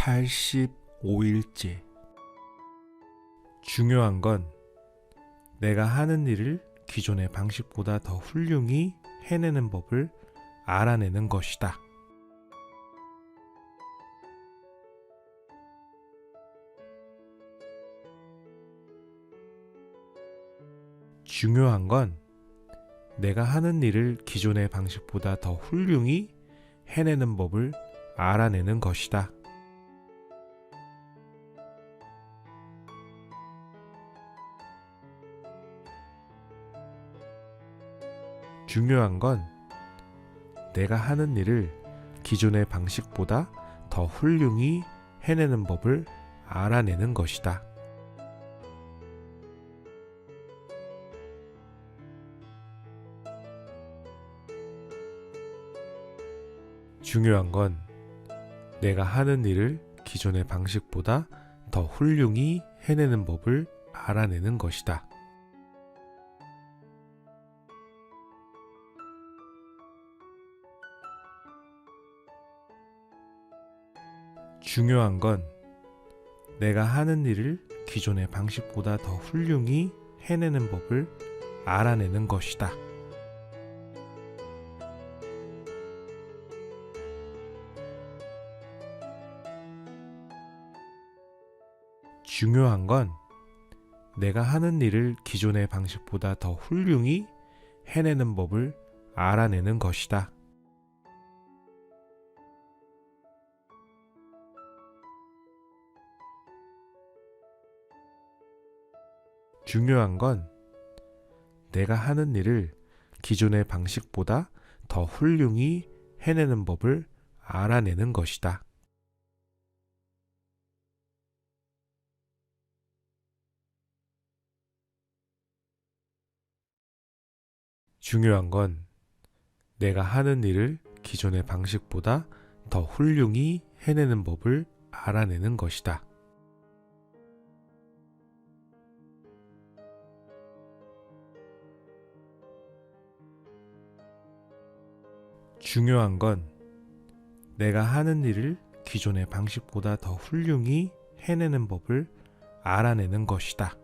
85일째. 중요한 건 내가 하는 일을 기존의 방식보다 더 훌륭히 해내는 법을 알아내는 것이다. 중요한 건 내가 하는 일을 기존의 방식보다 더 훌륭히 해내는 법을 알아내는 것이다. 중요한 건 내가 하는 일을 기존의 방식보다 더 훌륭히 해내는 법을 알아내는 것이다. 중요한 건 내가 하는 일을 기존의 방식보다 더 훌륭히 해내는 법을 알아내는 것이다. 중요한 건 내가 하는 일을 기존의 방식보다 더 훌륭히 해내는 법을 알아내는 것이다. 중요한 건 내가 하는 일을 기존의 방식보다 더 훌륭히 해내는 법을 알아내는 것이다. 중요한 건 내가 하는 일을 기존의 방식보다 더 훌륭히 해내는 법을 알아내는 것이다. 중요한 건 내가 하는 일을 기존의 방식보다 더 훌륭히 해내는 법을 알아내는 것이다. 중요한 건 내가 하는 일을 기존의 방식보다 더 훌륭히 해내는 법을 알아내는 것이다.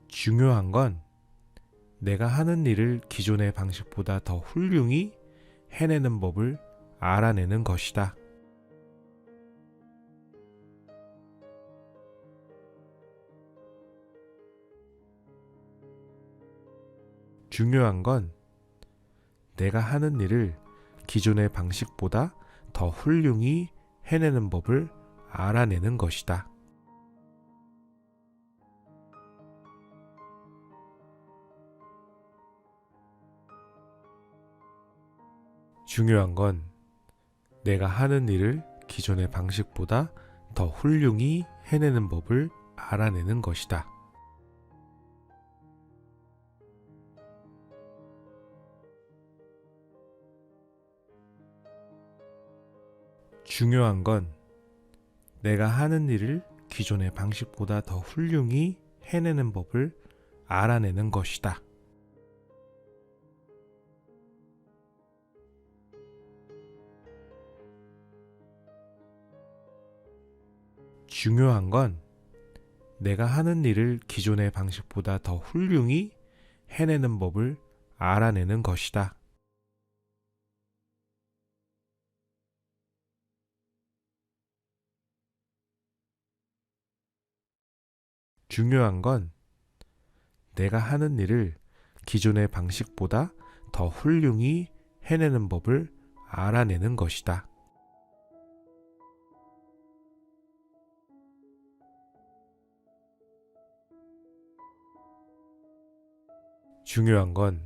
중요한 건 내가 하는 일을 기존의 방식보다 더 훌륭히 해내는 법을 알아내는 것이다. 중요한 건 내가 하는 일을 기존의 방식보다 더 훌륭히 해내는 법을 알아내는 것이다. 중요한 건 내가 하는 일을 기존의 방식보다 더 훌륭히 해내는 법을 알아내는 것이다. 중요한 건 내가 하는 일을 기존의 방식보다 더 훌륭히 해내는 법을 알아내는 것이다. 중요한 건 내가 하는 일을 기존의 방식보다 더 훌륭히 해내는 법을 알아내는 것이다. 중요한 건 내가 하는 일을 기존의 방식보다 더 훌륭히 해내는 법을 알아내는 것이다. 중요한 건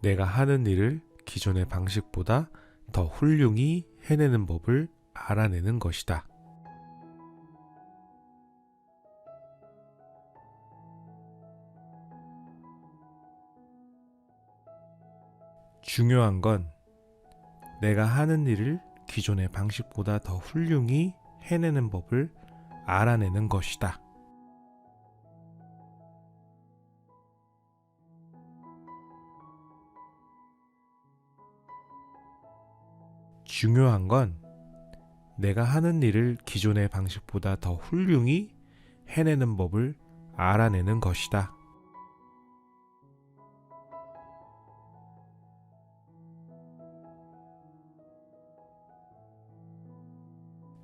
내가 하는 일을 기존의 방식보다 더 훌륭히 해내는 법을 알아내는 것이다. 중요한 건 내가 하는 일을 기존의 방식보다 더 훌륭히 해내는 법을 알아내는 것이다. 중요한 건 내가 하는 일을 기존의 방식보다 더 훌륭히 해내는 법을 알아내는 것이다.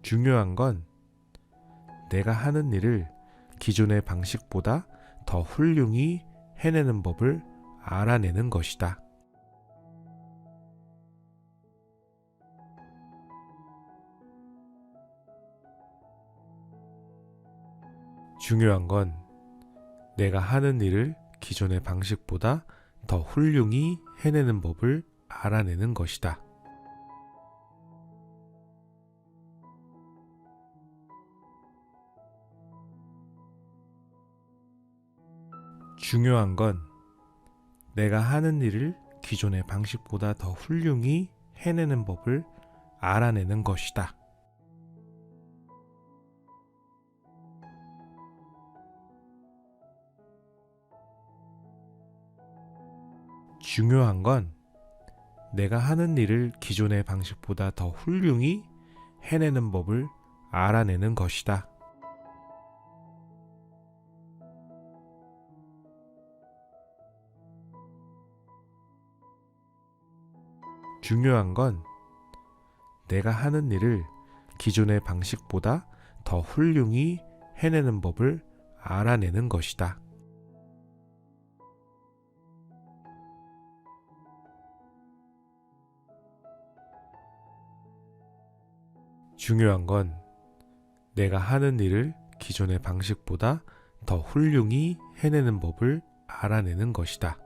중요한 건 내가 하는 일을 기존의 방식보다 더 훌륭히 해내는 법을 알아내는 것이다. 중요한 건 내가 하는 일을 기존의 방식보다 더 훌륭히 해내는 법을 알아내는 것이다. 중요한 건 내가 하는 일을 기존의 방식보다 더 훌륭히 해내는 법을 알아내는 것이다. 중요한 건 내가 하는 일을 기존의 방식보다 더 훌륭히 해내는 법을 알아내는 것이다. 중요한 건 내가 하는 일을 기존의 방식보다 더 훌륭히 해내는 법을 알아내는 것이다. 중요한 건 내가 하는 일을 기존의 방식보다 더 훌륭히 해내는 법을 알아내는 것이다.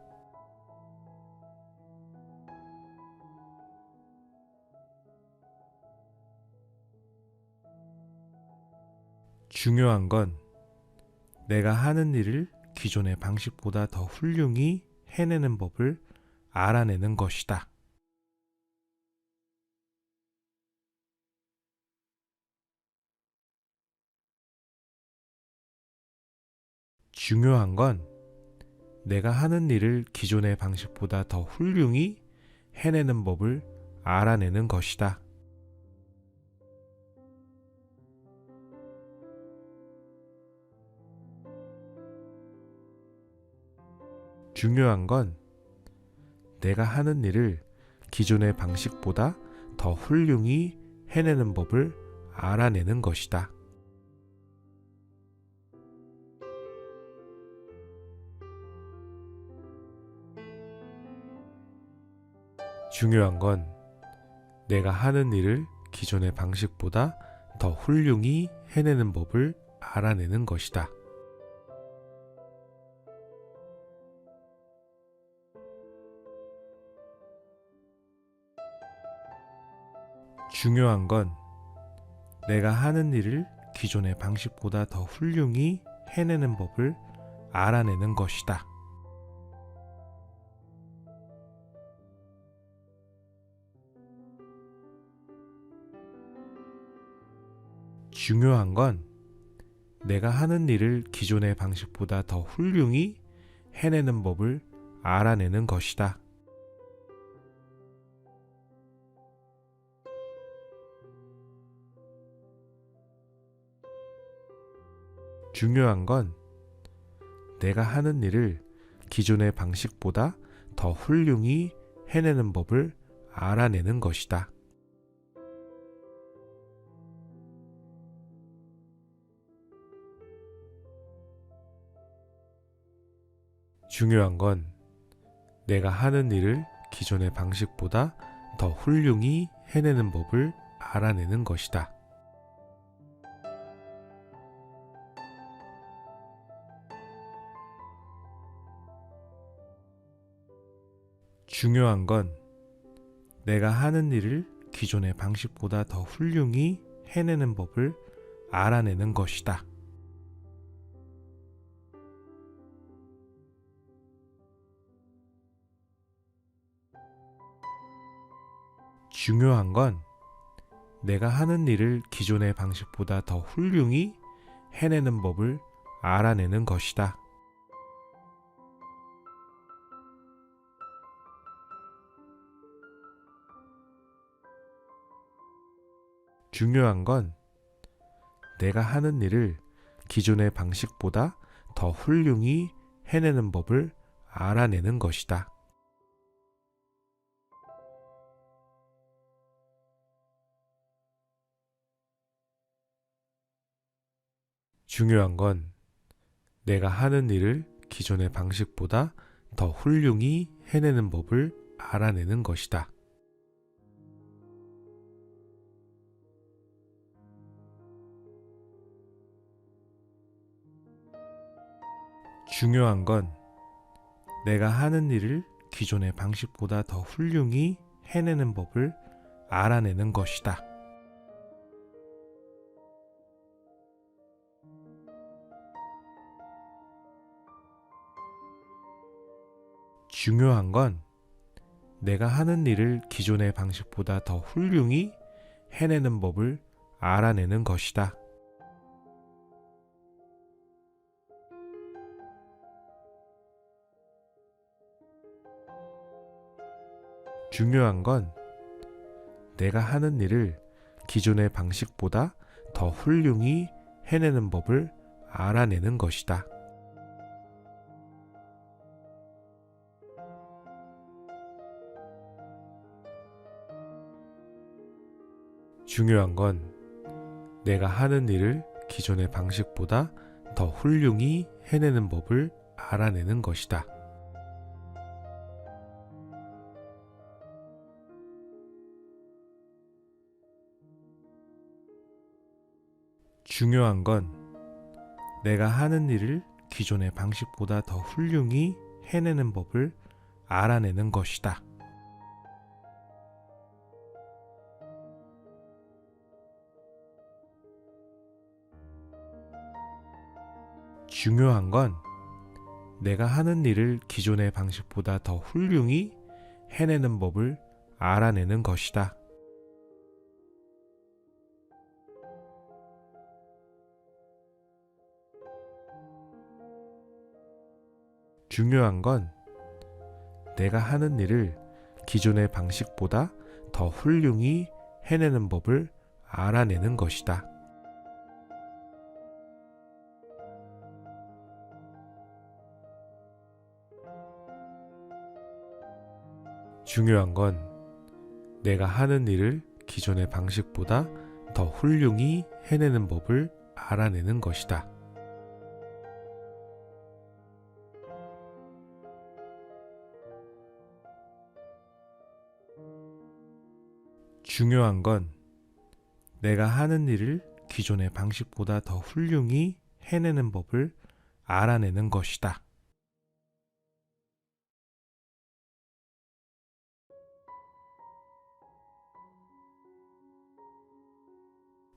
중요한 건 내가 하는 일을 기존의 방식보다 더 훌륭히 해내는 법을 알아내는 것이다. 중요한 건 내가 하는 일을 기존의 방식보다 더 훌륭히 해내는 법을 알아내는 것이다. 중요한 건 내가 하는 일을 기존의 방식보다 더 훌륭히 해내는 법을 알아내는 것이다. 중요한 건 내가 하는 일을 기존의 방식보다 더 훌륭히 해내는 법을 알아내는 것이다. 중요한 건 내가 하는 일을 기존의 방식보다 더 훌륭히 해내는 법을 알아내는 것이다. 중요한 건 내가 하는 일을 기존의 방식보다 더 훌륭히 해내는 법을 알아내는 것이다. 중요한 건 내가 하는 일을 기존의 방식보다 더 훌륭히 해내는 법을 알아내는 것이다. 중요한 건 내가 하는 일을 기존의 방식보다 더 훌륭히 해내는 법을 알아내는 것이다. 중요한 건 내가 하는 일을 기존의 방식보다 더 훌륭히 해내는 법을 알아내는 것이다. 중요한 건 내가 하는 일을 기존의 방식보다 더 훌륭히 해내는 법을 알아내는 것이다. 중요한 건 내가 하는 일을 기존의 방식보다 더 훌륭히 해내는 법을 알아내는 것이다. 중요한 건 내가 하는 일을 기존의 방식보다 더 훌륭히 해내는 법을 알아내는 것이다. 중요한 건 내가 하는 일을 기존의 방식보다 더 훌륭히 해내는 법을 알아내는 것이다. 중요한 건 내가 하는 일을 기존의 방식보다 더 훌륭히 해내는 법을 알아내는 것이다. 중요한 건 내가 하는 일을 기존의 방식보다 더 훌륭히 해내는 법을 알아내는 것이다. 중요한 건 내가 하는 일을 기존의 방식보다 더 훌륭히 해내는 법을 알아내는 것이다. 중요한 건 내가 하는 일을 기존의 방식보다 더 훌륭히 해내는 법을 알아내는 것이다. 중요한 건 내가 하는 일을 기존의 방식보다 더 훌륭히 해내는 법을 알아내는 것이다. 중요한 건 내가 하는 일을 기존의 방식보다 더 훌륭히 해내는 법을 알아내는 것이다. 중요한 건 내가 하는 일을 기존의 방식보다 더 훌륭히 해내는 법을 알아내는 것이다. 중요한 건 내가 하는 일을 기존의 방식보다 더 훌륭히 해내는 법을 알아내는 것이다.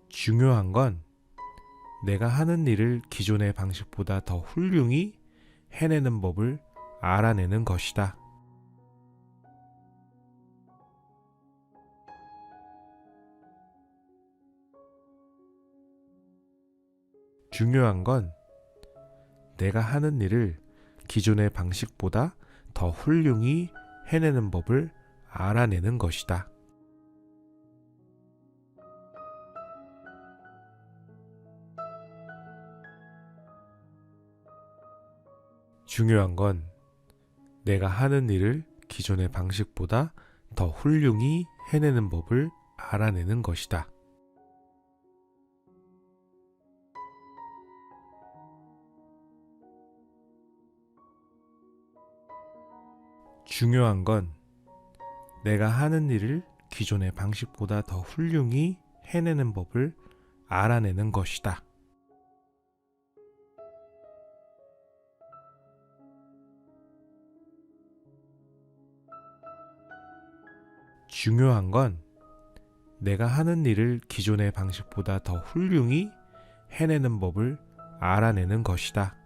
중요한 건 내가 하는 일을 기존의 방식보다 더 훌륭히 해내는 법을 알아내는 것이다. 중요한 건 내가 하는 일을 기존의 방식보다 더 훌륭히 해내는 법을 알아내는 것이다. 중요한 건 내가 하는 일을 기존의 방식보다 더 훌륭히 해내는 법을 알아내는 것이다. 중요한 건 내가 하는 일을 기존의 방식보다 더 훌륭히 해내는 법을 알아내는 것이다. 중요한 건 내가 하는 일을 기존의 방식보다 더 훌륭히 해내는 법을 알아내는 것이다.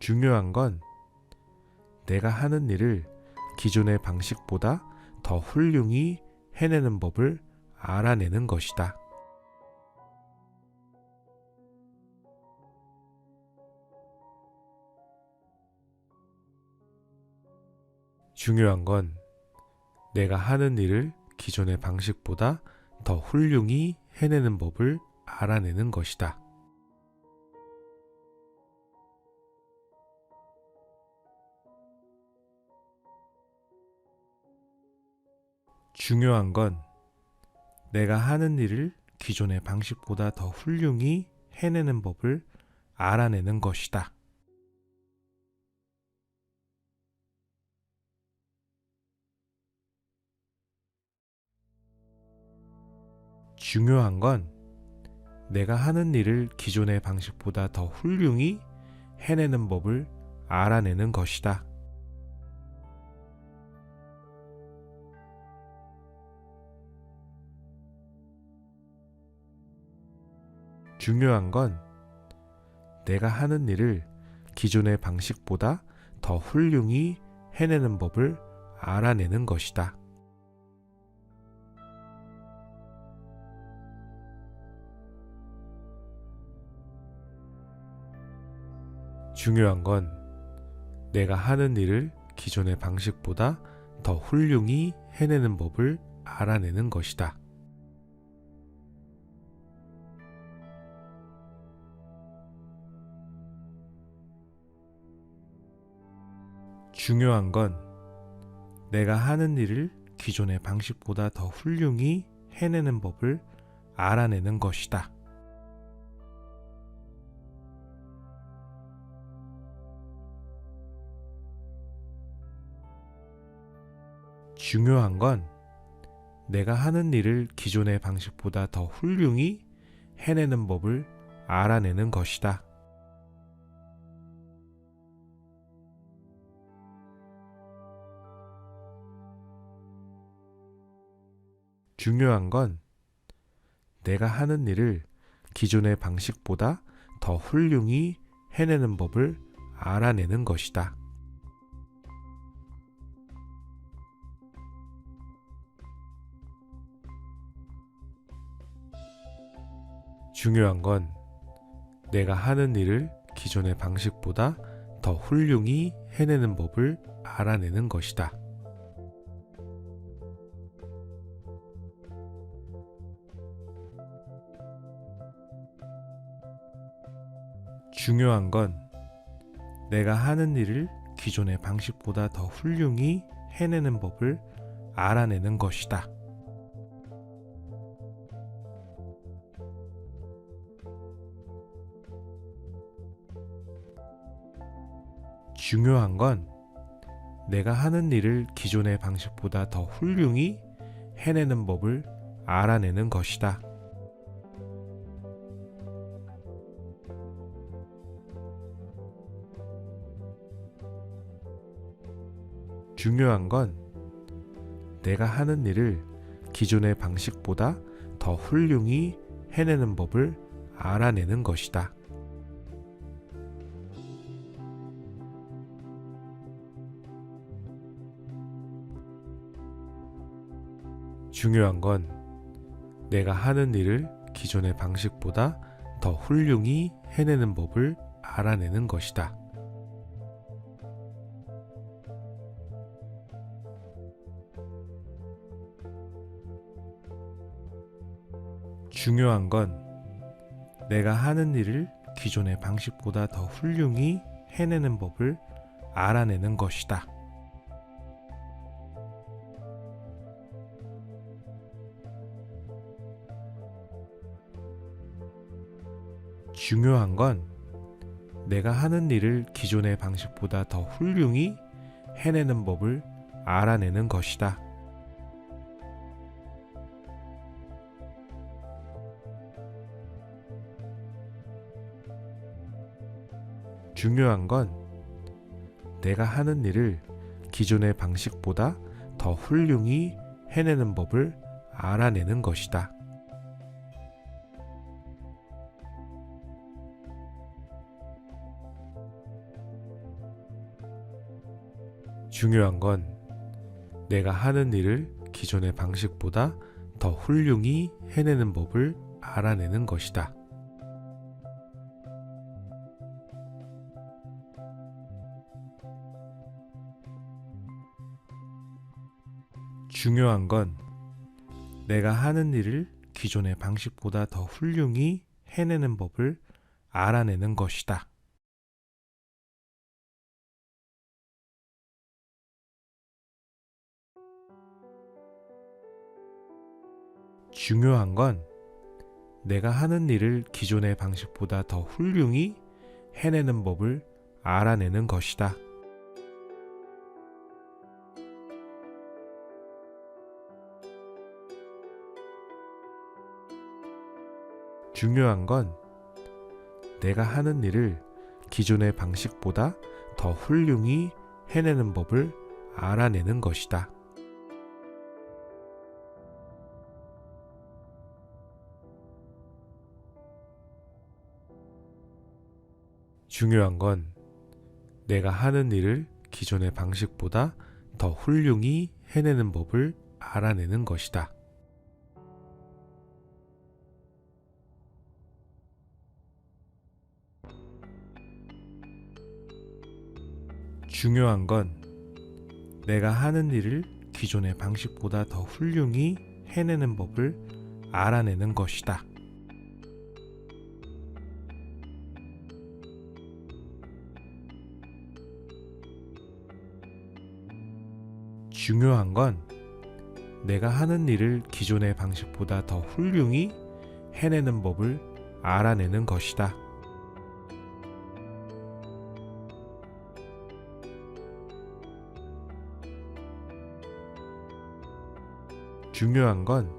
중요한 건 내가 하는 일을 기존의 방식보다 더 훌륭히 해내는 법을 알아내는 것이다. 중요한 건 내가 하는 일을 기존의 방식보다 더 훌륭히 해내는 법을 알아내는 것이다. 중요한 건 내가 하는 일을 기존의 방식보다 더 훌륭히 해내는 법을 알아내는 것이다. 중요한 건 내가 하는 일을 기존의 방식보다 더 훌륭히 해내는 법을 알아내는 것이다. 중요한 건 내가 하는 일을 기존의 방식보다 더 훌륭히 해내는 법을 알아내는 것이다. 중요한 건 내가 하는 일을 기존의 방식보다 더 훌륭히 해내는 법을 알아내는 것이다. 중요한 건 내가 하는 일을 기존의 방식보다 더 훌륭히 해내는 법을 알아내는 것이다. 중요한 건 내가 하는 일을 기존의 방식보다 더 훌륭히 해내는 법을 알아내는 것이다. 중요한 건 내가 하는 일을 기존의 방식보다 더 훌륭히 해내는 법을 알아내는 것이다. 중요한 건 내가 하는 일을 기존의 방식보다 더 훌륭히 해내는 법을 알아내는 것이다. 중요한 건 내가 하는 일을 기존의 방식보다 더 훌륭히 해내는 법을 알아내는 것이다. 중요한 건 내가 하는 일을 기존의 방식보다 더 훌륭히 해내는 법을 알아내는 것이다. 중요한 건 내가 하는 일을 기존의 방식보다 더 훌륭히 해내는 법을 알아내는 것이다. 중요한 건 내가 하는 일을 기존의 방식보다 더 훌륭히 해내는 법을 알아내는 것이다. 중요한 건 내가 하는 일을 기존의 방식보다 더 훌륭히 해내는 법을 알아내는 것이다. 중요한 건 내가 하는 일을 기존의 방식보다 더 훌륭히 해내는 법을 알아내는 것이다. 중요한 건 내가 하는 일을 기존의 방식보다 더 훌륭히 해내는 법을 알아내는 것이다. 중요한 건 내가 하는 일을 기존의 방식보다 더 훌륭히 해내는 법을 알아내는 것이다. 중요한 건 내가 하는 일을 기존의 방식보다 더 훌륭히 해내는 법을 알아내는 것이다. 중요한 건 내가 하는 일을 기존의 방식보다 더 훌륭히 해내는 법을 알아내는 것이다. 중요한 건 내가 하는 일을 기존의 방식보다 더 훌륭히 해내는 법을 알아내는 것이다. 중요한 건 내가 하는 일을 기존의 방식보다 더 훌륭히 해내는 법을 알아내는 것이다. 중요한 건 내가 하는 일을 기존의 방식보다 더 훌륭히 해내는 법을 알아내는 것이다. 중요한 건 내가 하는 일을 기존의 방식보다 더 훌륭히 해내는 법을 알아내는 것이다. 중요한 건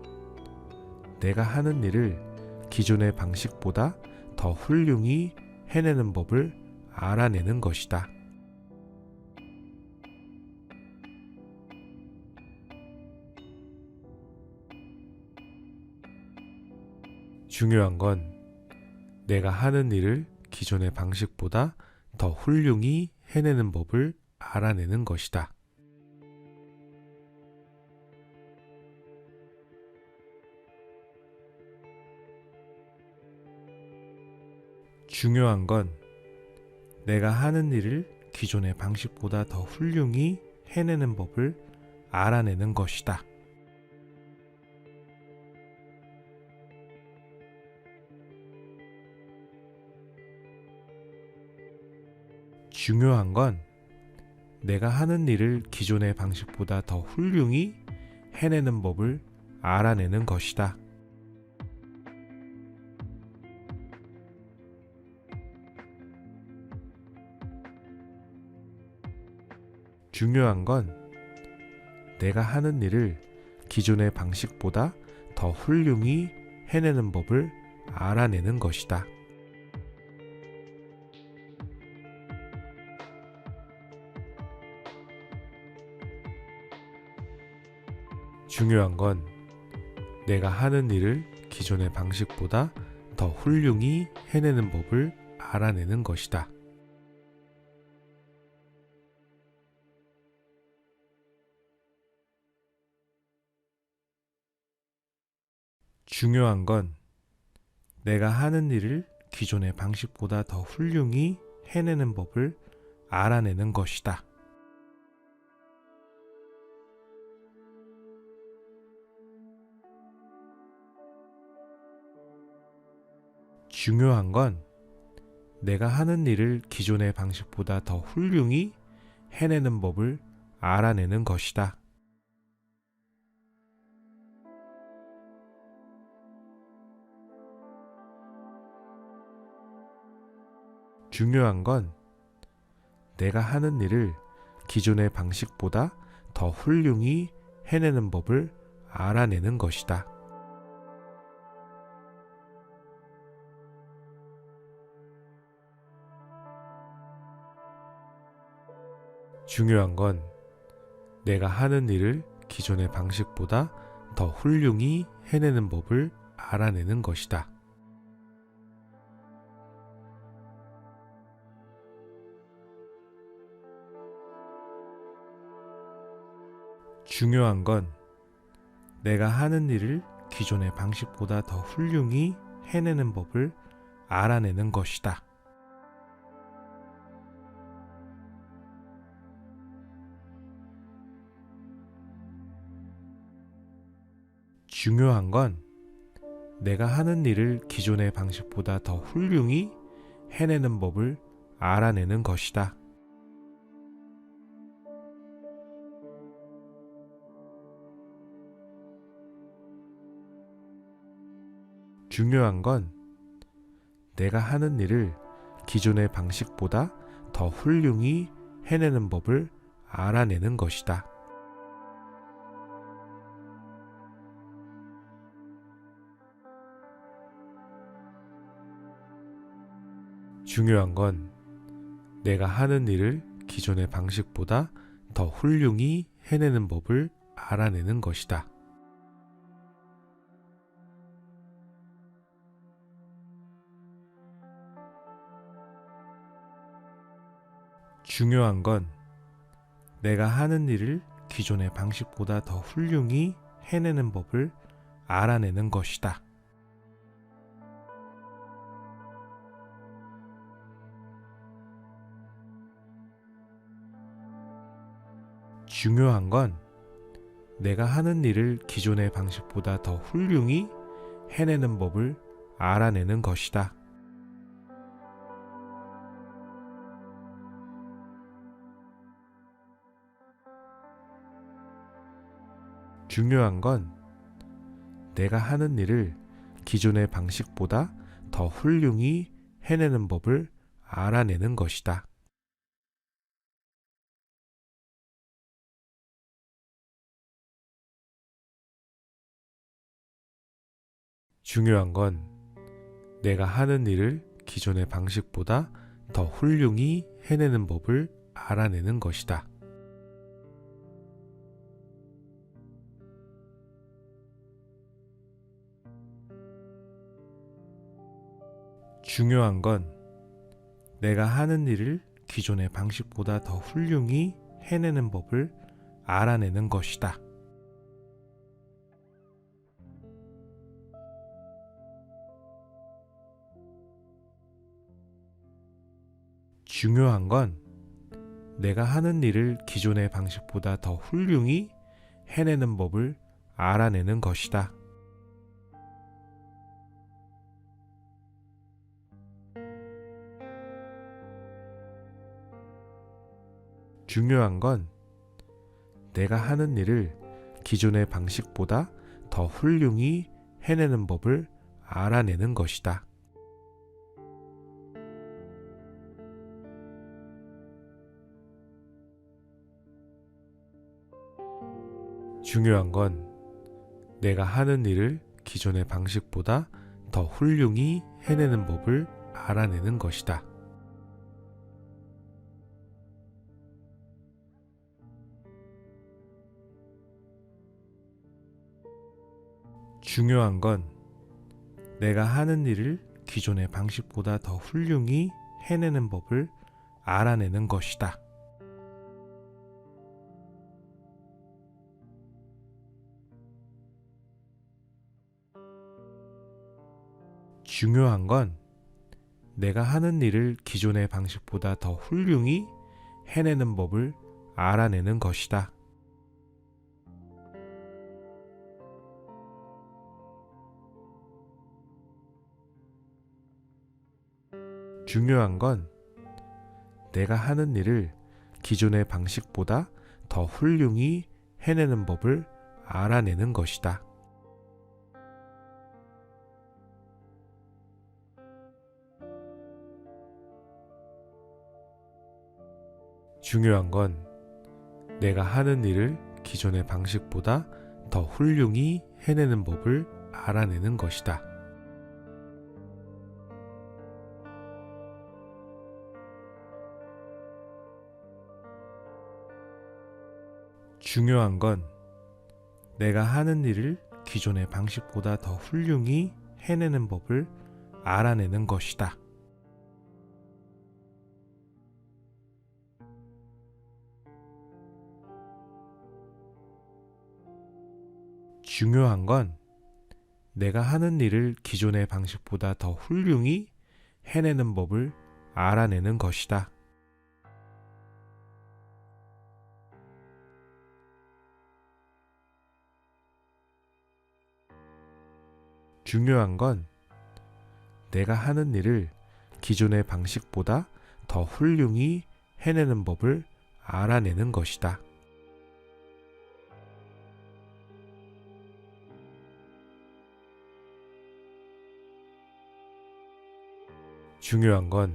내가 하는 일을 기존의 방식보다 더 훌륭히 해내는 법을 알아내는 것이다. 중요한 건 내가 하는 일을 기존의 방식보다 더 훌륭히 해내는 법을 알아내는 것이다. 중요한 건 내가 하는 일을 기존의 방식보다 더 훌륭히 해내는 법을 알아내는 것이다. 중요한 건 내가 하는 일을 기존의 방식보다 더 훌륭히 해내는 법을 알아내는 것이다. 중요한 건 내가 하는 일을 기존의 방식보다 더 훌륭히 해내는 법을 알아내는 것이다. 중요한 건 내가 하는 일을 기존의 방식보다 더 훌륭히 해내는 법을 알아내는 것이다. 중요한 건 내가 하는 일을 기존의 방식보다 더 훌륭히 해내는 법을 알아내는 것이다. 중요한 건 내가 하는 일을 기존의 방식보다 더 훌륭히 해내는 법을 알아내는 것이다. 중요한 건 내가 하는 일을 기존의 방식보다 더 훌륭히 해내는 법을 알아내는 것이다. 중요한 건 내가 하는 일을 기존의 방식보다 더 훌륭히 해내는 법을 알아내는 것이다. 중요한 건 내가 하는 일을 기존의 방식보다 더 훌륭히 해내는 법을 알아내는 것이다. 중요한 건 내가 하는 일을 기존의 방식보다 더 훌륭히 해내는 법을 알아내는 것이다. 중요한 건 내가 하는 일을 기존의 방식보다 더 훌륭히 해내는 법을 알아내는 것이다. 중요한 건 내가 하는 일을 기존의 방식보다 더 훌륭히 해내는 법을 알아내는 것이다. 중요한 건 내가 하는 일을 기존의 방식보다 더 훌륭히 해내는 법을 알아내는 것이다. 중요한 건 내가 하는 일을 기존의 방식보다 더 훌륭히 해내는 법을 알아내는 것이다. 중요한 건 내가 하는 일을 기존의 방식보다 더 훌륭히 해내는 법을 알아내는 것이다. 중요한 건 내가 하는 일을 기존의 방식보다 더 훌륭히 해내는 법을 알아내는 것이다. 중요한 건 내가 하는 일을 기존의 방식보다 더 훌륭히 해내는 법을 알아내는 것이다. 중요한 건 내가 하는 일을 기존의 방식보다 더 훌륭히 해내는 법을 알아내는 것이다. 중요한 건 내가 하는 일을 기존의 방식보다 더 훌륭히 해내는 법을 알아내는 것이다. 중요한 건 내가 하는 일을 기존의 방식보다 더 훌륭히 해내는 법을 알아내는 것이다. 중요한 건 내가 하는 일을 기존의 방식보다 더 훌륭히 해내는 법을 알아내는 것이다. 중요한 건 내가 하는 일을 기존의 방식보다 더 훌륭히 해내는 법을 알아내는 것이다. 중요한 건 내가 하는 일을 기존의 방식보다 더 훌륭히 해내는 법을 알아내는 것이다. 중요한 건 내가 하는 일을 기존의 방식보다 더 훌륭히 해내는 법을 알아내는 것이다. 중요한 건 내가 하는 일을 기존의 방식보다 더 훌륭히 해내는 법을 알아내는 것이다. 중요한 건 내가 하는 일을 기존의 방식보다 더 훌륭히 해내는 법을 알아내는 것이다. 중요한 건 내가 하는 일을 기존의 방식보다 더 훌륭히 해내는 법을 알아내는 것이다. 중요한 건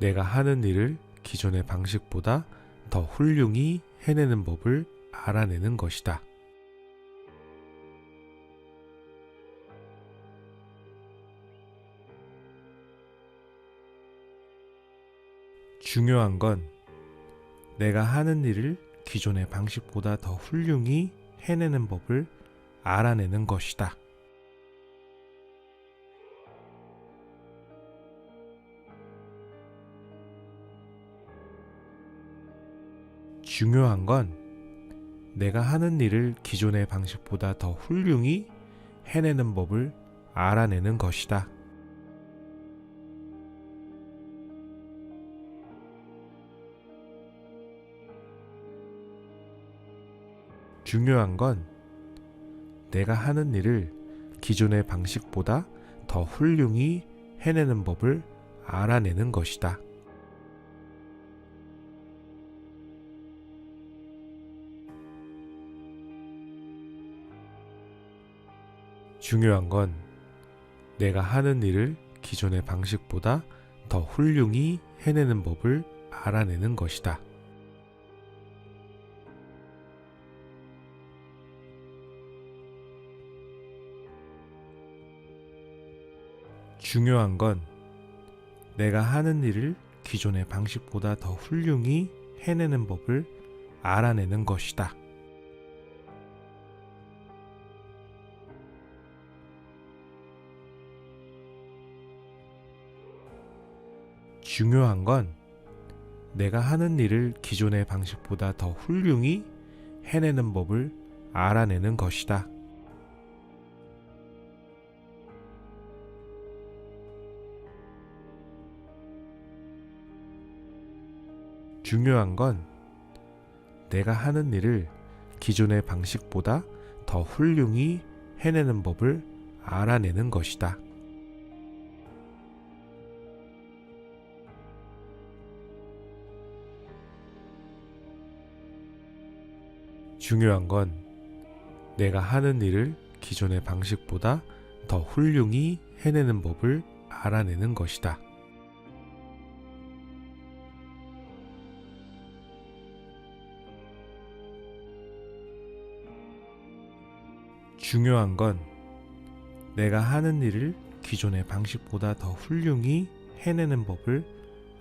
내가 하는 일을 기존의 방식보다 더 훌륭히 해내는 법을 알아내는 것이다. 중요한 건 내가 하는 일을 기존의 방식보다 더 훌륭히 해내는 법을 알아내는 것이다. 중요한 건 내가 하는 일을 기존의 방식보다 더 훌륭히 해내는 법을 알아내는 것이다. 중요한 건 내가 하는 일을 기존의 방식보다 더 훌륭히 해내는 법을 알아내는 것이다. 중요한 건 내가 하는 일을 기존의 방식보다 더 훌륭히 해내는 법을 알아내는 것이다. 중요한 건 내가 하는 일을 기존의 방식보다 더 훌륭히 해내는 법을 알아내는 것이다. 중요한 건 내가 하는 일을 기존의 방식보다 더 훌륭히 해내는 법을 알아내는 것이다. 중요한 건 내가 하는 일을 기존의 방식보다 더 훌륭히 해내는 법을 알아내는 것이다. 중요한 건 내가 하는 일을 기존의 방식보다 더 훌륭히 해내는 법을 알아내는 것이다. 중요한 건 내가 하는 일을 기존의 방식보다 더 훌륭히 해내는 법을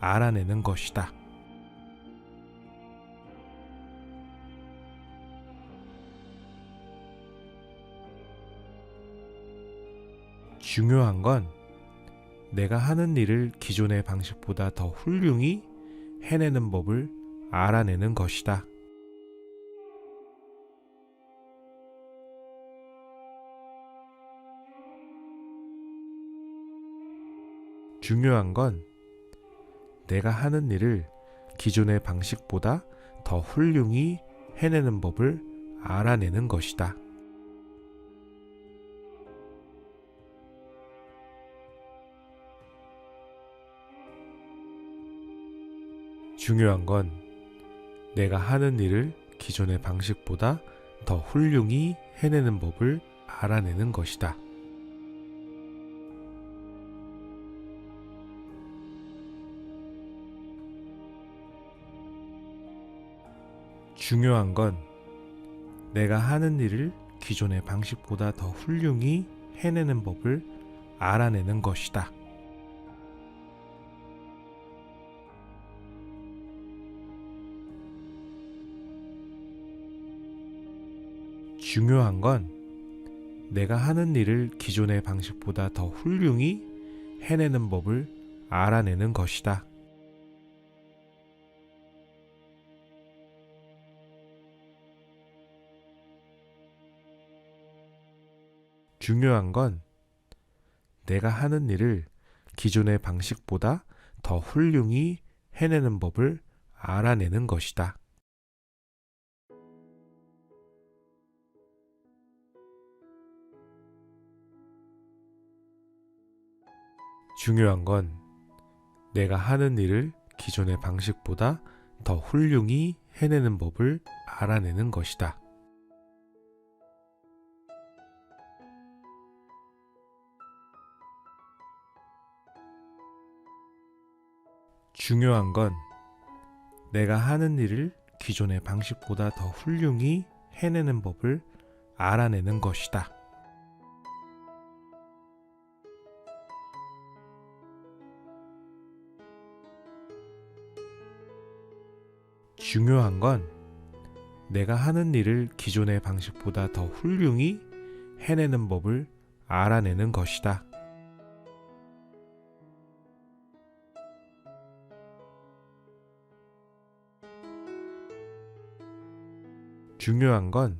알아내는 것이다. 중요한 건 내가 하는 일을 기존의 방식보다 더 훌륭히 해내는 법을 알아내는 것이다. 중요한 건 내가 하는 일을 기존의 방식보다 더 훌륭히 해내는 법을 알아내는 것이다. 중요한 건 내가 하는 일을 기존의 방식보다 더 훌륭히 해내는 법을 알아내는 것이다. 중요한 건 내가 하는 일을 기존의 방식보다 더 훌륭히 해내는 법을 알아내는 것이다. 중요한 건 내가 하는 일을 기존의 방식보다 더 훌륭히 해내는 법을 알아내는 것이다. 중요한 건 내가 하는 일을 기존의 방식보다 더 훌륭히 해내는 법을 알아내는 것이다. 중요한 건 내가 하는 일을 기존의 방식보다 더 훌륭히 해내는 법을 알아내는 것이다. 중요한 건 내가 하는 일을 기존의 방식보다 더 훌륭히 해내는 법을 알아내는 것이다. 중요한 건 내가 하는 일을 기존의 방식보다 더 훌륭히 해내는 법을 알아내는 것이다. 중요한 건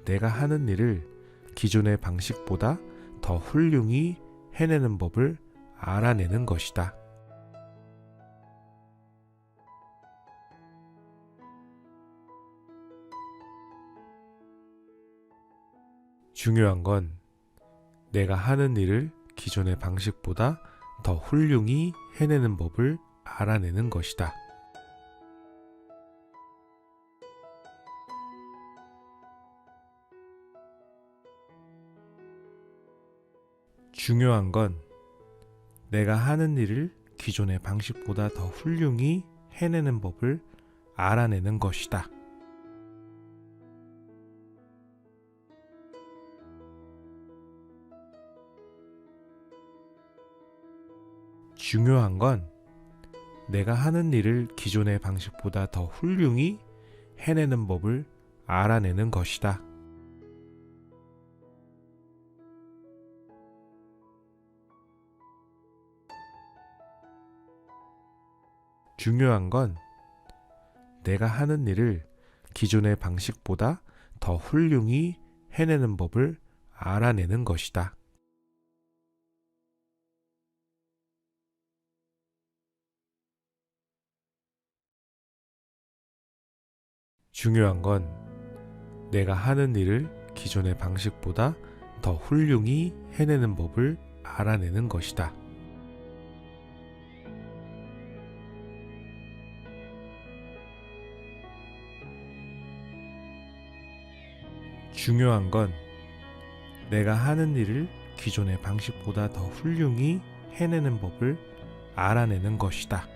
내가 하는 일을 기존의 방식보다 더 훌륭히 해내는 법을 알아내는 것이다. 중요한 건 내가 하는 일을 기존의 방식보다 더 훌륭히 해내는 법을 알아내는 것이다. 중요한 건 내가 하는 일을 기존의 방식보다 더 훌륭히 해내는 법을 알아내는 것이다. 중요한 건 내가 하는 일을 기존의 방식보다 더 훌륭히 해내는 법을 알아내는 것이다. 중요한 건 내가 하는 일을 기존의 방식보다 더 훌륭히 해내는 법을 알아내는 것이다. 중요한 건 내가 하는 일을 기존의 방식보다 더 훌륭히 해내는 법을 알아내는 것이다. 중요한 건 내가 하는 일을 기존의 방식보다 더 훌륭히 해내는 법을 알아내는 것이다.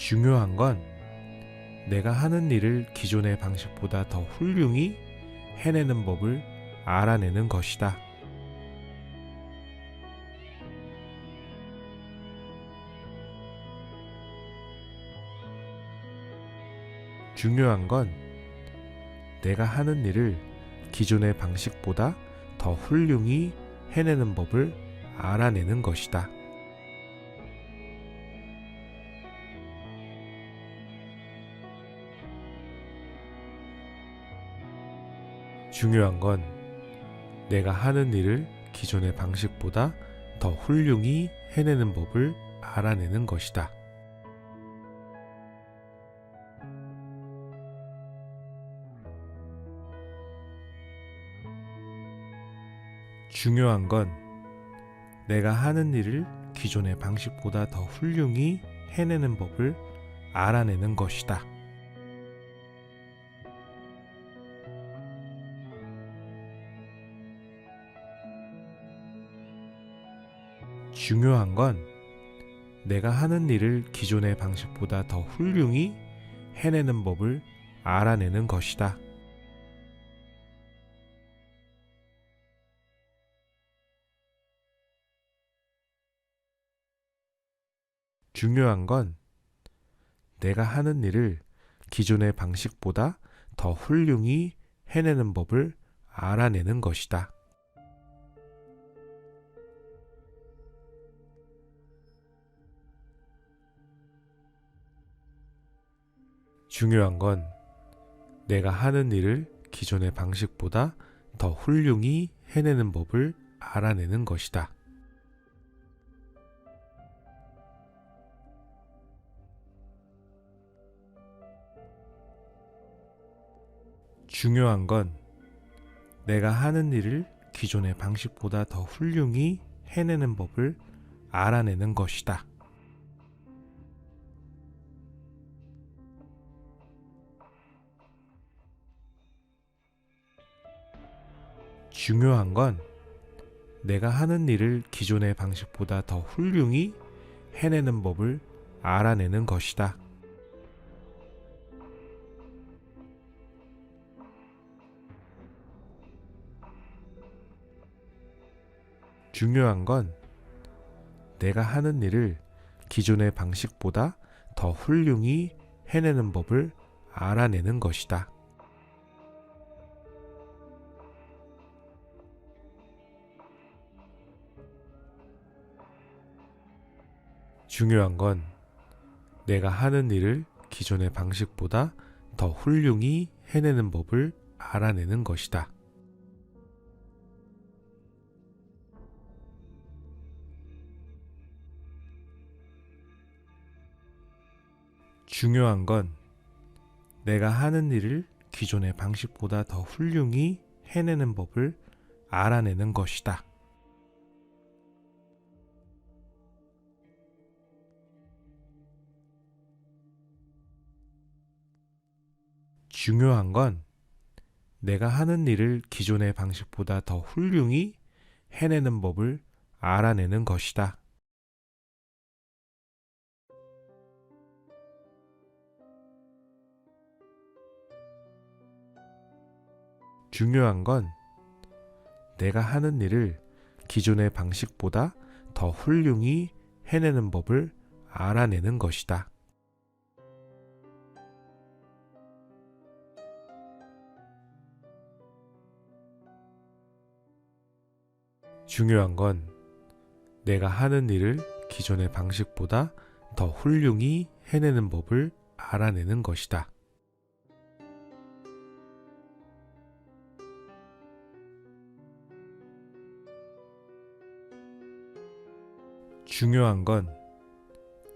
중요한 건 내가 하는 일을 기존의 방식보다 더 훌륭히 해내는 법을 알아내는 것이다. 중요한 건 내가 하는 일을 기존의 방식보다 더 훌륭히 해내는 법을 알아내는 것이다. 중요한 건 내가 하는 일을 기존의 방식보다 더 훌륭히 해내는 법을 알아내는 것이다. 중요한 건 내가 하는 일을 기존의 방식보다 더 훌륭히 해내는 법을 알아내는 것이다. 중요한 건 내가 하는 일을 기존의 방식보다 더 훌륭히 해내는 법을 알아내는 것이다. 중요한 건 내가 하는 일을 기존의 방식보다 더 훌륭히 해내는 법을 알아내는 것이다. 중요한 건 내가 하는 일을 기존의 방식보다 더 훌륭히 해내는 법을 알아내는 것이다. 중요한 건 내가 하는 일을 기존의 방식보다 더 훌륭히 해내는 법을 알아내는 것이다. 중요한 건 내가 하는 일을 기존의 방식보다 더 훌륭히 해내는 법을 알아내는 것이다. 중요한 건 내가 하는 일을 기존의 방식보다 더 훌륭히 해내는 법을 알아내는 것이다. 중요한 건 내가 하는 일을 기존의 방식보다 더 훌륭히 해내는 법을 알아내는 것이다. 중요한 건 내가 하는 일을 기존의 방식보다 더 훌륭히 해내는 법을 알아내는 것이다. 중요한 건 내가 하는 일을 기존의 방식보다 더 훌륭히 해내는 법을 알아내는 것이다. 중요한 건 내가 하는 일을 기존의 방식보다 더 훌륭히 해내는 법을 알아내는 것이다. 중요한 건 내가 하는 일을 기존의 방식보다 더 훌륭히 해내는 법을 알아내는 것이다. 중요한 건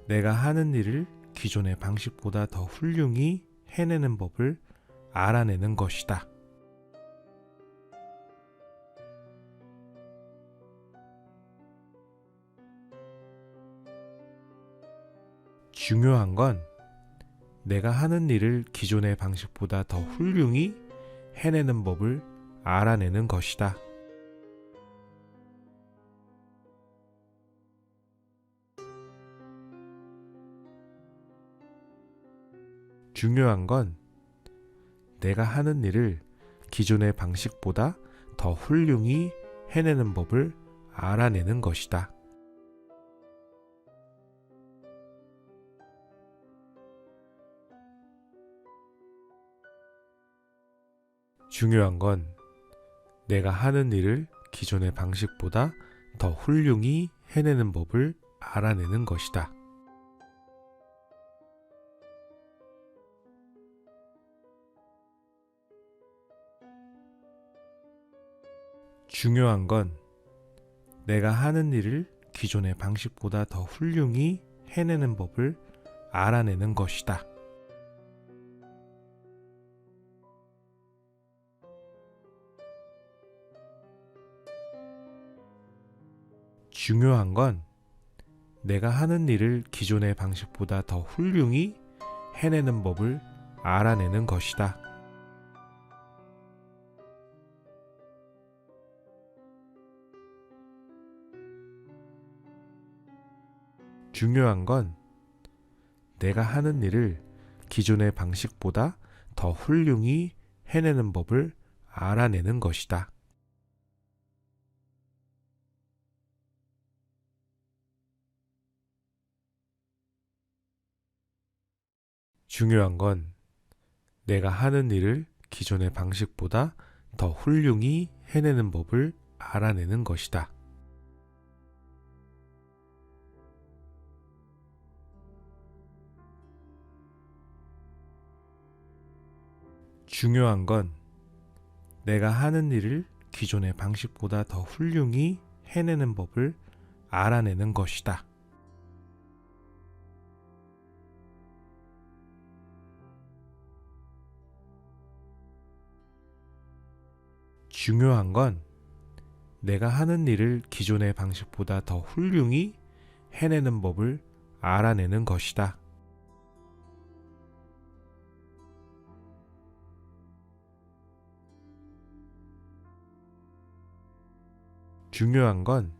내가 하는 일을 기존의 방식보다 더 훌륭히 해내는 법을 알아내는 것이다. 중요한 건 내가 하는 일을 기존의 방식보다 더 훌륭히 해내는 법을 알아내는 것이다. 중요한 건 내가 하는 일을 기존의 방식보다 더 훌륭히 해내는 법을 알아내는 것이다. 중요한 건 내가 하는 일을 기존의 방식보다 더 훌륭히 해내는 법을 알아내는 것이다. 중요한 건 내가 하는 일을 기존의 방식보다 더 훌륭히 해내는 법을 알아내는 것이다. 중요한 건 내가 하는 일을 기존의 방식보다 더 훌륭히 해내는 법을 알아내는 것이다. 중요한 건 내가 하는 일을 기존의 방식보다 더 훌륭히 해내는 법을 알아내는 것이다. 중요한 건 내가 하는 일을 기존의 방식보다 더 훌륭히 해내는 법을 알아내는 것이다. 중요한 건 내가 하는 일을 기존의 방식보다 더 훌륭히 해내는 법을 알아내는 것이다. 중요한 건 내가 하는 일을 기존의 방식보다 더 훌륭히 해내는 법을 알아내는 것이다. 중요한 건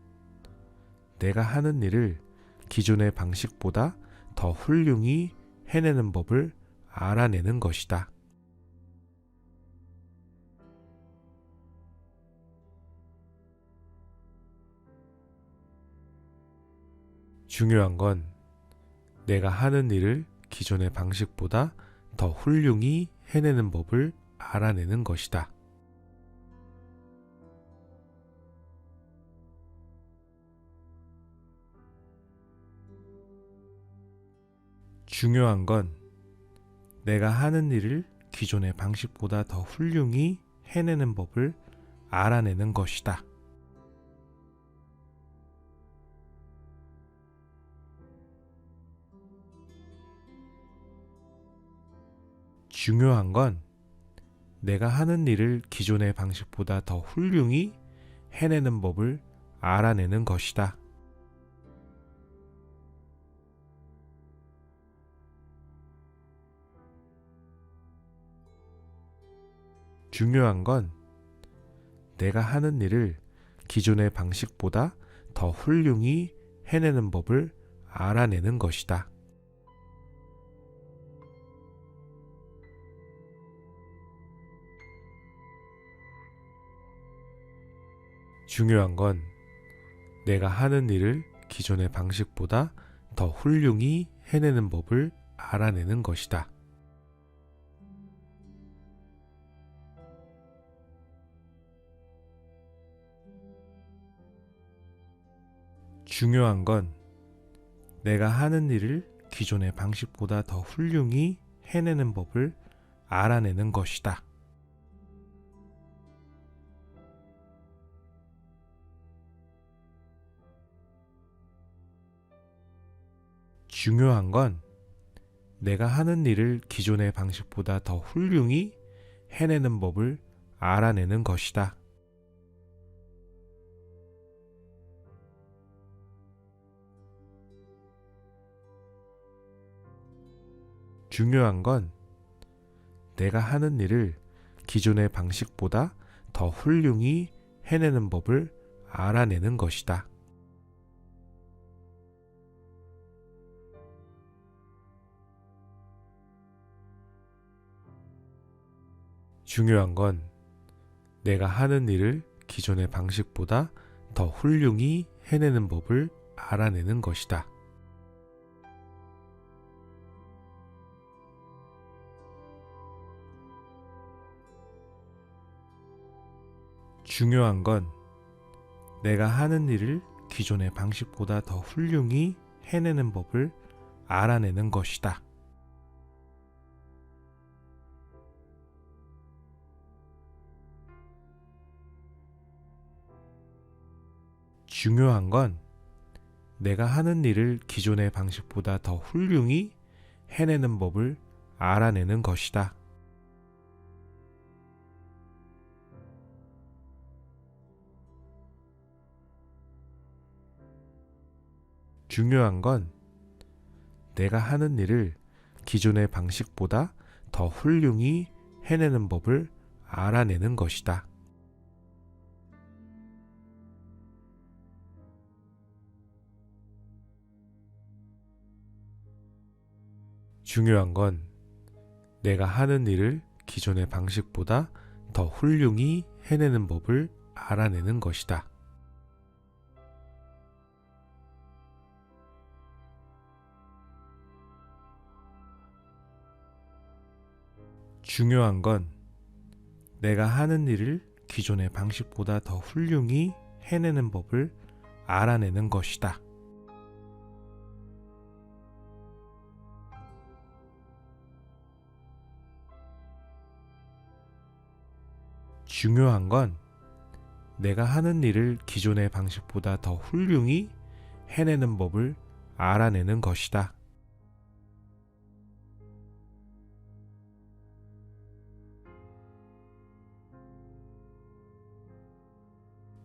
내가 하는 일을 기존의 방식보다 더 훌륭히 해내는 법을 알아내는 것이다. 중요한 건 내가 하는 일을 기존의 방식보다 더 훌륭히 해내는 법을 알아내는 것이다. 중요한 건 내가 하는 일을 기존의 방식보다 더 훌륭히 해내는 법을 알아내는 것이다. 중요한 건 내가 하는 일을 기존의 방식보다 더 훌륭히 해내는 법을 알아내는 것이다. 중요한 건 내가 하는 일을 기존의 방식보다 더 훌륭히 해내는 법을 알아내는 것이다. 중요한 건 내가 하는 일을 기존의 방식보다 더 훌륭히 해내는 법을 알아내는 것이다. 중요한 건 내가 하는 일을 기존의 방식보다 더 훌륭히 해내는 법을 알아내는 것이다. 중요한 건 내가 하는 일을 기존의 방식보다 더 훌륭히 해내는 법을 알아내는 것이다. 중요한 건 내가 하는 일을 기존의 방식보다 더 훌륭히 해내는 법을 알아내는 것이다. 중요한 건 내가 하는 일을 기존의 방식보다 더 훌륭히 해내는 법을 알아내는 것이다. 중요한 건 내가 하는 일을 기존의 방식보다 더 훌륭히 해내는 법을 알아내는 것이다. 중요한 건 내가 하는 일을 기존의 방식보다 더 훌륭히 해내는 법을 알아내는 것이다. 중요한 건 내가 하는 일을 기존의 방식보다 더 훌륭히 해내는 법을 알아내는 것이다. 중요한 건 내가 하는 일을 기존의 방식보다 더 훌륭히 해내는 법을 알아내는 것이다. 중요한 건 내가 하는 일을 기존의 방식보다 더 훌륭히 해내는 법을 알아내는 것이다. 중요한 건 내가 하는 일을 기존의 방식보다 더 훌륭히 해내는 법을 알아내는 것이다.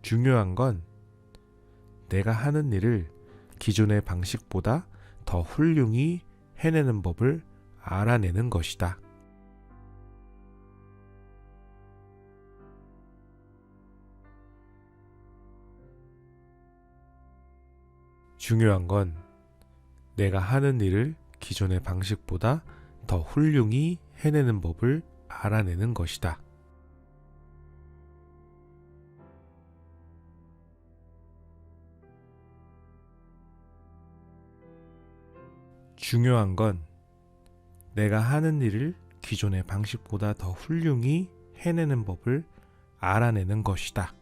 중요한 건 내가 하는 일을 기존의 방식보다 더 훌륭히 해내는 법을 알아내는 것이다. 중요한 건 내가 하는 일을 기존의 방식보다 더 훌륭히 해내는 법을 알아내는 것이다. 중요한 건 내가 하는 일을 기존의 방식보다 더 훌륭히 해내는 법을 알아내는 것이다.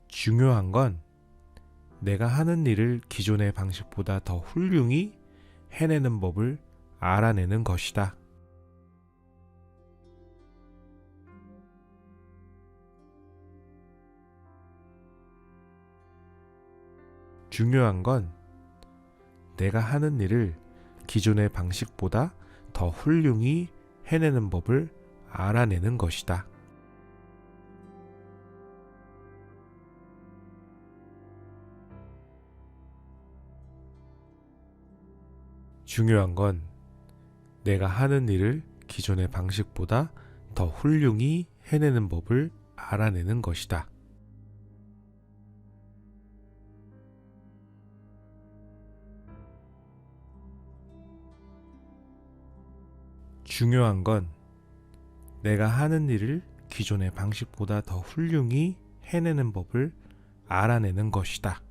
중요한 건 내가 하는 일을 기존의 방식보다 더 훌륭히 해내는 법을 알아내는 것이다. 중요한 건 내가 하는 일을 기존의 방식보다 더 훌륭히 해내는 법을 알아내는 것이다. 중요한 건 내가 하는 일을 기존의 방식보다 더 훌륭히 해내는 법을 알아내는 것이다. 중요한 건 내가 하는 일을 기존의 방식보다 더 훌륭히 해내는 법을 알아내는 것이다.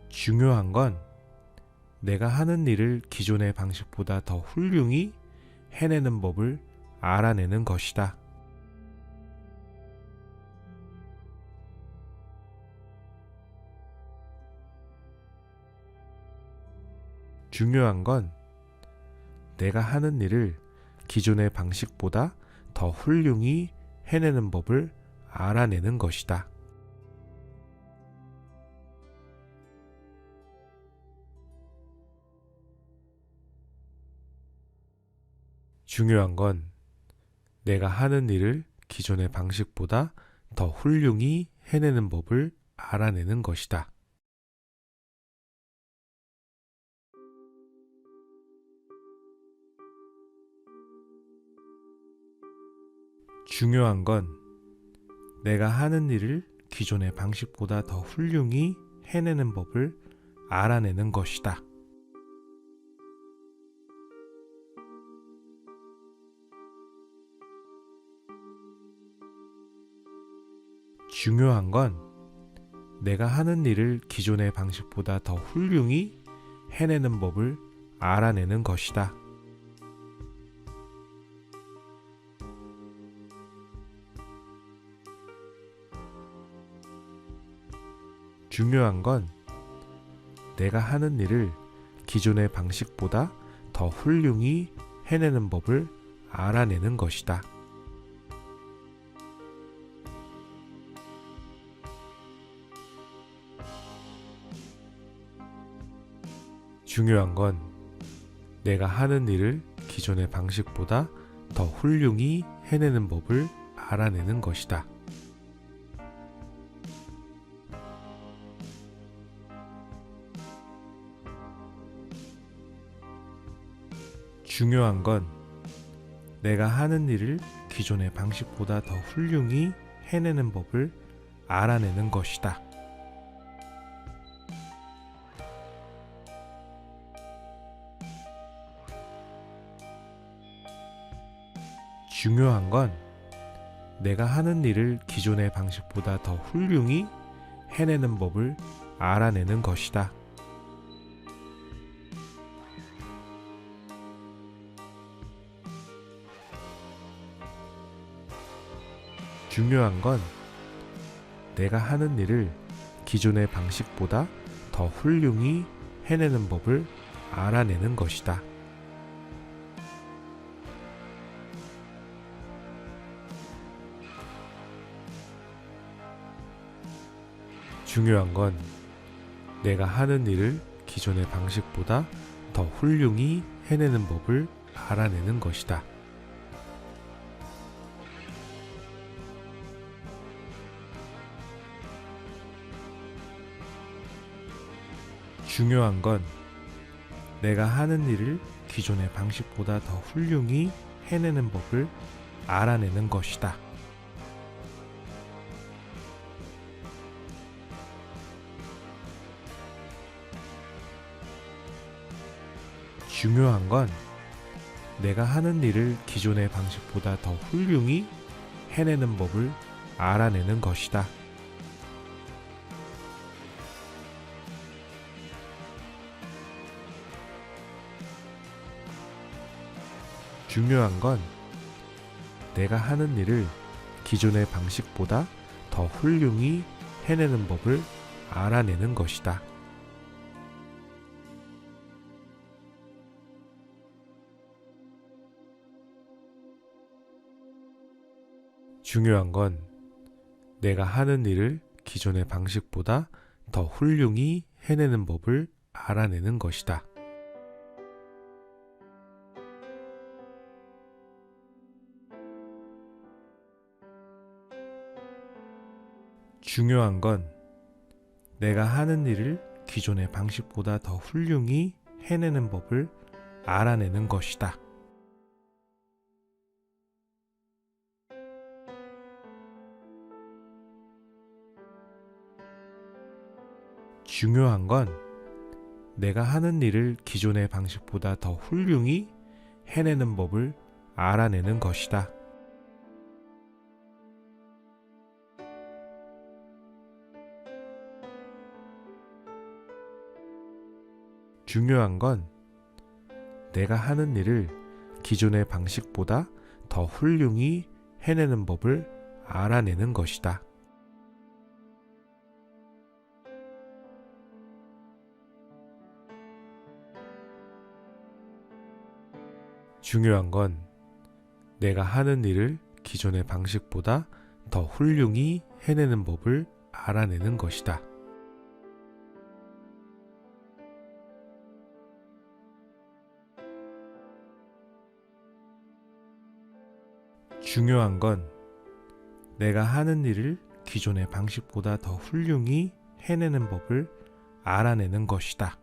중요한 건 내가 하는 일을 기존의 방식보다 더 훌륭히 해내는 법을 알아내는 것이다. 중요한 건 내가 하는 일을 기존의 방식보다 더 훌륭히 해내는 법을 알아내는 것이다. 중요한 건 내가 하는 일을 기존의 방식보다 더 훌륭히 해내는 법을 알아내는 것이다. 중요한 건 내가 하는 일을 기존의 방식보다 더 훌륭히 해내는 법을 알아내는 것이다. 중요한 건 내가 하는 일을 기존의 방식보다 더 훌륭히 해내는 법을 알아내는 것이다. 중요한 건 내가 하는 일을 기존의 방식보다 더 훌륭히 해내는 법을 알아내는 것이다. 중요한 건 내가 하는 일을 기존의 방식보다 더 훌륭히 해내는 법을 알아내는 것이다. 중요한 건 내가 하는 일을 기존의 방식보다 더 훌륭히 해내는 법을 알아내는 것이다. 중요한 건 내가 하는 일을 기존의 방식보다 더 훌륭히 해내는 법을 알아내는 것이다. 중요한 건 내가 하는 일을 기존의 방식보다 더 훌륭히 해내는 법을 알아내는 것이다. 중요한 건 내가 하는 일을 기존의 방식보다 더 훌륭히 해내는 법을 알아내는 것이다. 중요한 건 내가 하는 일을 기존의 방식보다 더 훌륭히 해내는 법을 알아내는 것이다. 중요한 건 내가 하는 일을 기존의 방식보다 더 훌륭히 해내는 법을 알아내는 것이다. 중요한 건 내가 하는 일을 기존의 방식보다 더 훌륭히 해내는 법을 알아내는 것이다. 중요한 건 내가 하는 일을 기존의 방식보다 더 훌륭히 해내는 법을 알아내는 것이다. 중요한 건 내가 하는 일을 기존의 방식보다 더 훌륭히 해내는 법을 알아내는 것이다. 중요한 건 내가 하는 일을 기존의 방식보다 더 훌륭히 해내는 법을 알아내는 것이다. 중요한 건 내가 하는 일을 기존의 방식보다 더 훌륭히 해내는 법을 알아내는 것이다. 중요한 건 내가 하는 일을 기존의 방식보다 더 훌륭히 해내는 법을 알아내는 것이다. 중요한 건 내가 하는 일을 기존의 방식보다 더 훌륭히 해내는 법을 알아내는 것이다.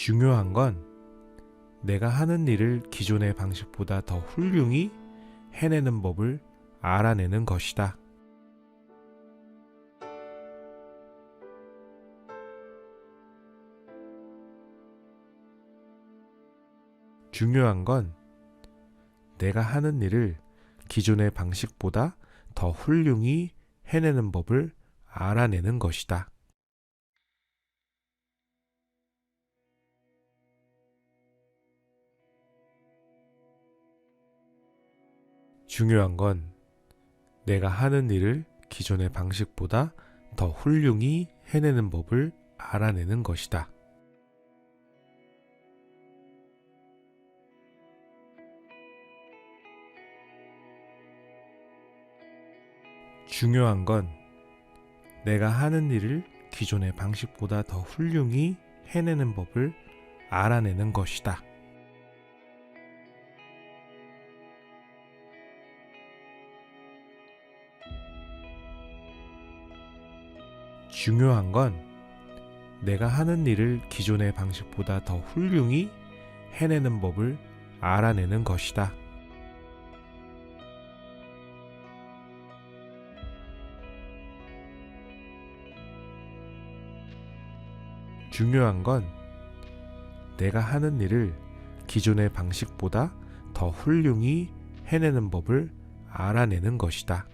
중요한 건 내가 하는 일을 기존의 방식보다 더 훌륭히 해내는 법을 알아내는 것이다. 중요한 건 내가 하는 일을 기존의 방식보다 더 훌륭히 해내는 법을 알아내는 것이다. 중요한 건 내가 하는 일을 기존의 방식보다 더 훌륭히 해내는 법을 알아내는 것이다. 중요한 건 내가 하는 일을 기존의 방식보다 더 훌륭히 해내는 법을 알아내는 것이다. 중요한 건 내가 하는 일을 기존의 방식보다 더 훌륭히 해내는 법을 알아내는 것이다. 중요한 건 내가 하는 일을 기존의 방식보다 더 훌륭히 해내는 법을 알아내는 것이다.